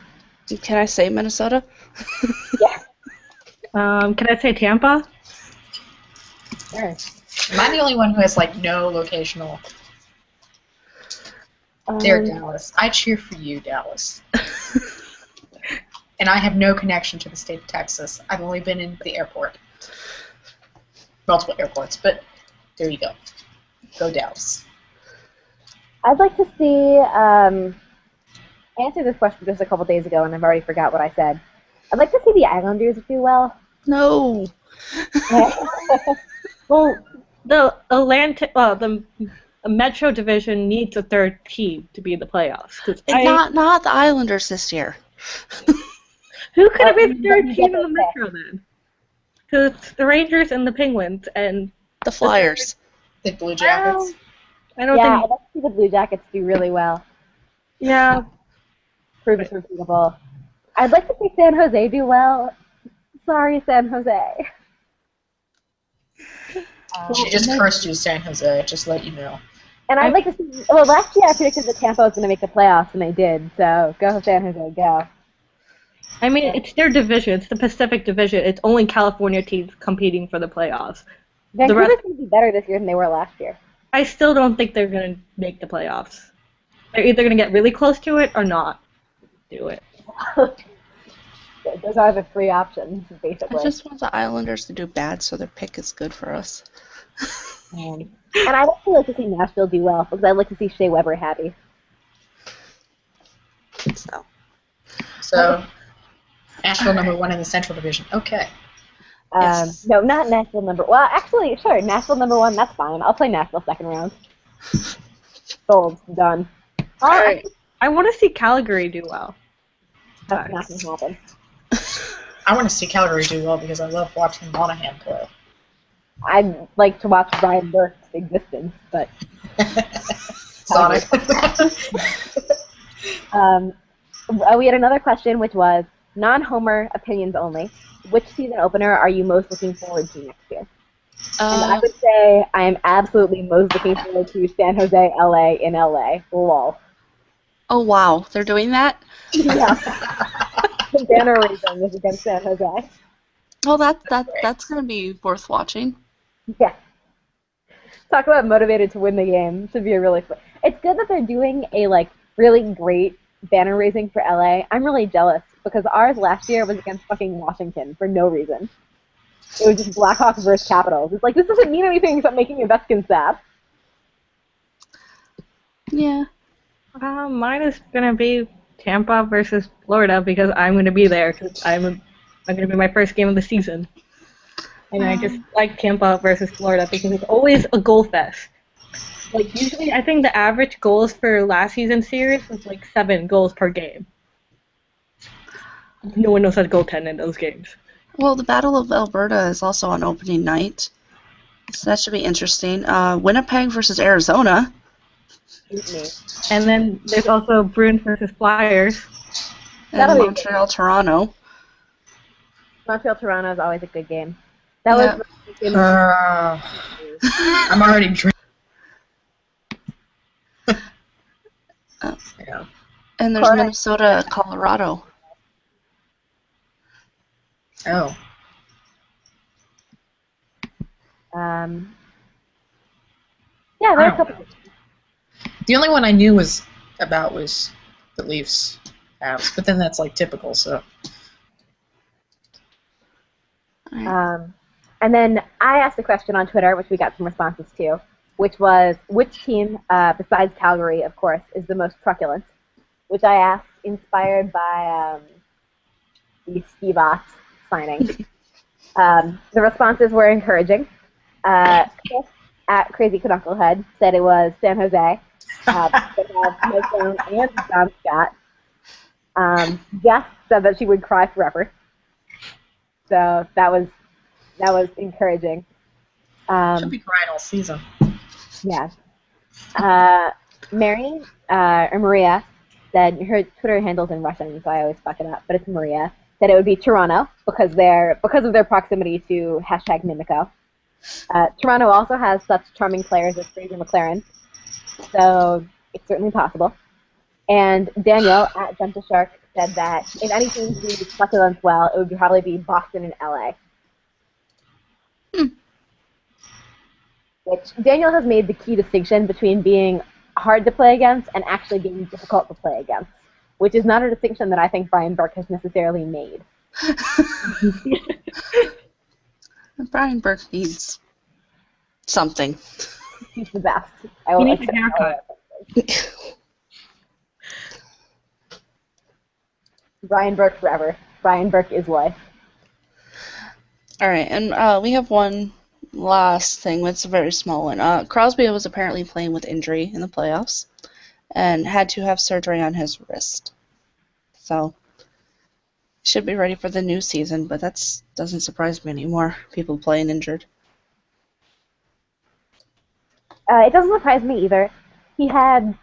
Speaker 1: Can I say Minnesota?
Speaker 3: Yeah.
Speaker 4: Can I say Tampa?
Speaker 3: Sure.
Speaker 2: Am I the only one who has like no locational? Dear Dallas, I cheer for you, Dallas. And I have no connection to the state of Texas. I've only been in the airport. Multiple airports, but there you go. Go Dallas.
Speaker 3: I'd like to see, I answered this question just a couple days ago and I've already forgot what I said. I'd like to see the Islanders do well.
Speaker 1: No.
Speaker 4: Well, the Metro Division needs a third team to be in the playoffs.
Speaker 1: Not the Islanders this year.
Speaker 4: Who could have been the third team in the Metro then? Because it's the Rangers and the Penguins and
Speaker 1: the Flyers.
Speaker 2: The Blue Jackets.
Speaker 3: I'd like to see the Blue Jackets do really well.
Speaker 4: Yeah.
Speaker 3: Prove it's repeatable. I'd like to see San Jose do well. Sorry, San Jose.
Speaker 2: She just cursed you, San Jose, just to let you know.
Speaker 3: And I'd like to see, well, last year I predicted that Tampa was going to make the playoffs, and they did, so go San Jose, go.
Speaker 4: I mean, it's their division. It's the Pacific Division. It's only California teams competing for the playoffs.
Speaker 3: Vancouver's going to be better this year than they were last year.
Speaker 4: I still don't think they're going to make the playoffs. They're either going to get really close to it or not do it.
Speaker 3: Those are the three options, basically.
Speaker 1: I just want the Islanders to do bad so their pick is good for us.
Speaker 3: And I'd also like to see Nashville do well, because I'd like to see Shea Weber happy.
Speaker 2: So Nashville #1 in the Central Division. Okay.
Speaker 1: Yes.
Speaker 3: No, not Nashville well, actually, sure, Nashville #1, that's fine. I'll play Nashville second round. Sold. Done.
Speaker 4: Oh,
Speaker 1: Alright.
Speaker 4: I want to see Calgary do well.
Speaker 3: That's not going to happen.
Speaker 2: I want to see Calgary do well because I love watching Monahan play.
Speaker 3: I'd like to watch Brian Burke's existence, but
Speaker 2: Sonic.
Speaker 3: we had another question, which was non-Homer opinions only. Which season opener are you most looking forward to next year? And I would say I am absolutely most looking forward to San Jose, LA in LA. Lol.
Speaker 1: Oh wow, they're doing that?
Speaker 3: Yeah. The banner raising is against San Jose.
Speaker 1: Well, that's gonna be worth watching.
Speaker 3: Yeah. Talk about motivated to win the game. Should be a really fun. It's good that they're doing a really great banner raising for LA. I'm really jealous because ours last year was against fucking Washington for no reason. It was just Blackhawks versus Capitals. It's like, this doesn't mean anything except making your Veskins sad.
Speaker 1: Yeah.
Speaker 4: Mine is gonna be Tampa versus Florida because I'm gonna be there because I'm gonna be my first game of the season. And I just like Tampa versus Florida because it's always a goal fest. Like, usually, I think the average goals for last season's series was 7 goals per game. No one knows how to goaltend in those games.
Speaker 1: Well, the Battle of Alberta is also on opening night, so that should be interesting. Winnipeg versus Arizona.
Speaker 4: And then there's also Bruins versus Flyers.
Speaker 1: And Montreal, Toronto.
Speaker 3: Montreal, Toronto is always a good game. That was.
Speaker 2: I'm already drinking.
Speaker 1: Yeah. And there's Minnesota, Colorado.
Speaker 2: Oh.
Speaker 3: Yeah, there are a couple.
Speaker 2: The only one I knew was the Leafs, Avs, but then that's typical. So.
Speaker 3: And then I asked a question on Twitter, which we got some responses to, which was, which team, besides Calgary, of course, is the most truculent? Which I asked, inspired by the Ski-Bot signing. The responses were encouraging. Chris at Crazy Knucklehead said it was San Jose. They have Mike Brown and John Scott. Jess said that she would cry forever. So that was encouraging.
Speaker 2: She'll be crying all season.
Speaker 3: Yeah. Mary, or Maria, said, her Twitter handle's in Russian, so I always fuck it up, but it's Maria, said it would be Toronto because of their proximity to #Mimico. Toronto also has such charming players as Fraser McLaren, so it's certainly possible. And Daniel at Jump to Shark said that if any team do succulents well, it would probably be Boston and LA. Which Daniel has made the key distinction between being hard to play against and actually being difficult to play against, which is not a distinction that I think Brian Burke has necessarily made.
Speaker 1: Brian Burke needs something.
Speaker 3: He's the best.
Speaker 4: He needs a haircut.
Speaker 3: Brian Burke forever. Brian Burke is life.
Speaker 1: All right, and we have one last thing. It's a very small one. Crosby was apparently playing with injury in the playoffs and had to have surgery on his wrist. So should be ready for the new season, but that doesn't surprise me anymore. People playing injured.
Speaker 3: It doesn't surprise me either. He had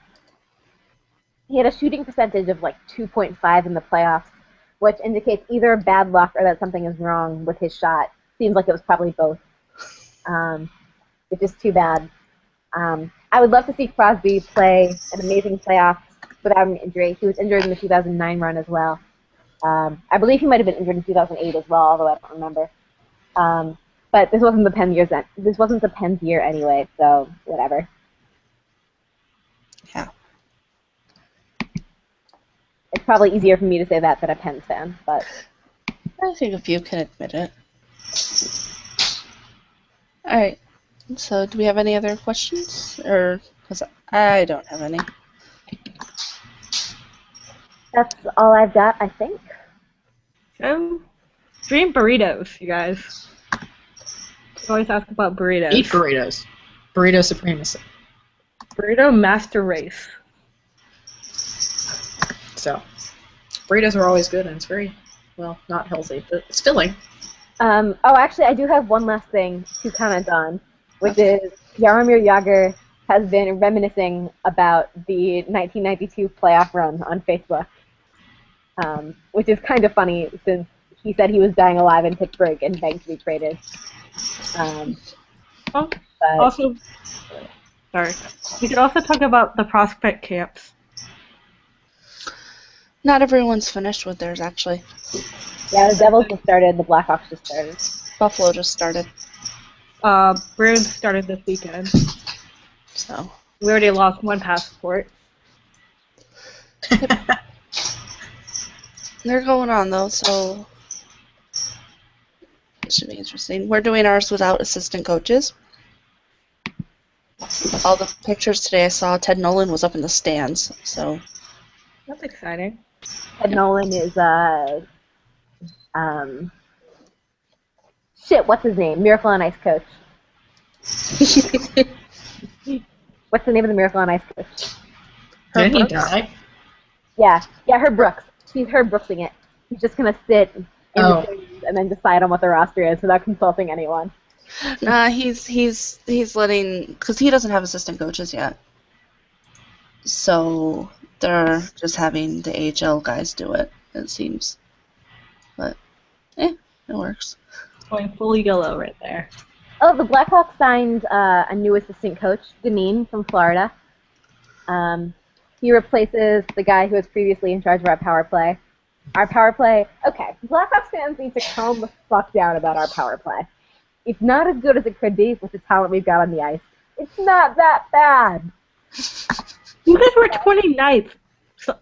Speaker 3: a shooting percentage of 2.5 in the playoffs, which indicates either bad luck or that something is wrong with his shot. Seems like it was probably both, which is too bad. I would love to see Crosby play an amazing playoffs without an injury. He was injured in the 2009 run as well. I believe he might have been injured in 2008 as well, although I don't remember. But this wasn't the Pens year. This wasn't the Pens year anyway, so whatever.
Speaker 1: Yeah.
Speaker 3: It's probably easier for me to say that than a Pens fan, but
Speaker 1: I think a few can admit it. All right. So, do we have any other questions? Because I don't have any.
Speaker 3: that's all I've got, I think.
Speaker 4: So, dream burritos, you guys. You always ask about burritos.
Speaker 2: Eat burritos. Burrito supremacy.
Speaker 4: Burrito Master Race.
Speaker 2: So, burritos are always good, and it's very, well, not healthy, but it's filling.
Speaker 3: Actually, I do have one last thing to comment on, which is Jaromir Jagr has been reminiscing about the 1992 playoff run on Facebook, which is kind of funny since he said he was dying alive in Pittsburgh and begged to be traded.
Speaker 4: Also, sorry, we could also talk about the prospect camps.
Speaker 1: Not everyone's finished with theirs, actually.
Speaker 3: Yeah, the Devils just started, the Blackhawks just started.
Speaker 1: Buffalo just started.
Speaker 4: Bruins started this weekend.
Speaker 1: So
Speaker 4: we already lost one passport.
Speaker 1: They're going on, though, so it should be interesting. We're doing ours without assistant coaches. All the pictures today I saw, Ted Nolan was up in the stands, so.
Speaker 4: That's exciting.
Speaker 3: Ted Nolan is, what's his name? Miracle on Ice coach. What's the name of the Miracle on Ice coach?
Speaker 2: Didn't he die?
Speaker 3: Yeah, Herb Brooks. He's Herb Brooksing it. He's just gonna sit in the stands and then decide on what the roster is without consulting anyone.
Speaker 1: Nah, he's letting, because he doesn't have assistant coaches yet. So they're just having the AHL guys do it, it seems. But, it works.
Speaker 4: Going fully yellow right there.
Speaker 3: Oh, the Blackhawks signed a new assistant coach, Deneen from Florida. He replaces the guy who was previously in charge of our power play. Our power play, okay, Blackhawks fans need to calm the fuck down about our power play. It's not as good as it could be with the talent we've got on the ice. It's not that bad.
Speaker 4: You guys were 29th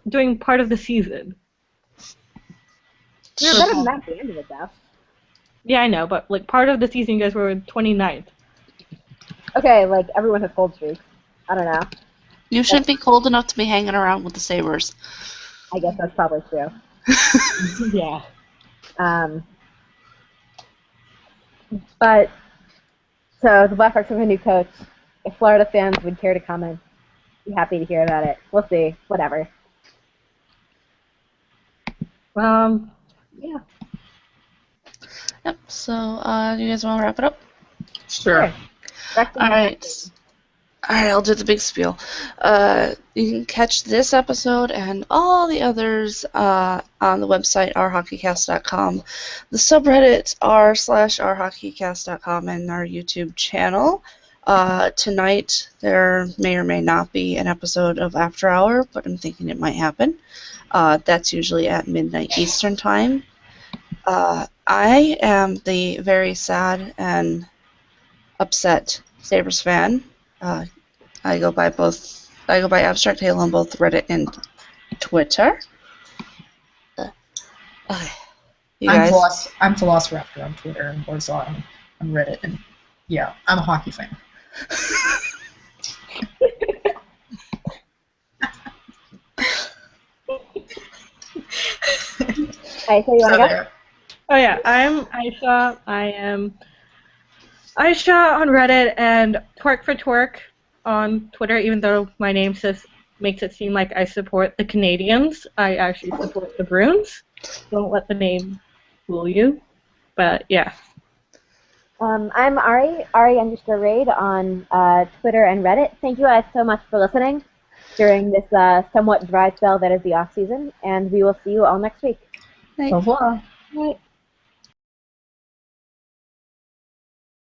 Speaker 4: during part of the season.
Speaker 3: We were better than that at the end of it, though.
Speaker 4: Yeah, I know, but like part of the season, you guys were 29th.
Speaker 3: Okay, like everyone has cold streaks. I don't know.
Speaker 1: You shouldn't be cold enough to be hanging around with the Sabres.
Speaker 3: I guess that's probably true.
Speaker 4: Yeah.
Speaker 3: But, so the Blackhawks have a new coach. If Florida fans would care to comment, I'd be happy to hear about it. We'll see. Whatever.
Speaker 4: Yeah.
Speaker 1: Yep, so do you guys want to wrap it up?
Speaker 2: Sure.
Speaker 1: Alright, I'll do the big spiel. You can catch this episode and all the others on the website, ourhockeycast.com. The subreddits r/ourhockeycast.com and our YouTube channel. Tonight, there may or may not be an episode of After Hour, but I'm thinking it might happen. That's usually at midnight Eastern Time. I am the very sad and upset Sabres fan. I go by Abstract Halo on both Reddit and Twitter. You guys?
Speaker 2: I'm Velociraptor on Twitter and Borzon on Reddit, and yeah, I'm a hockey fan.
Speaker 3: Alright, so you want to go?
Speaker 4: Oh yeah, I'm Aisha. I am Aisha on Reddit and Twerk for Twerk on Twitter, even though my name makes it seem like I support the Canadians. I actually support the Bruins. Don't let the name fool you. But yeah.
Speaker 3: I'm Ari _raid on Twitter and Reddit. Thank you guys so much for listening during this somewhat dry spell that is the off season, and we will see you all next week.
Speaker 2: Au revoir.
Speaker 4: Right.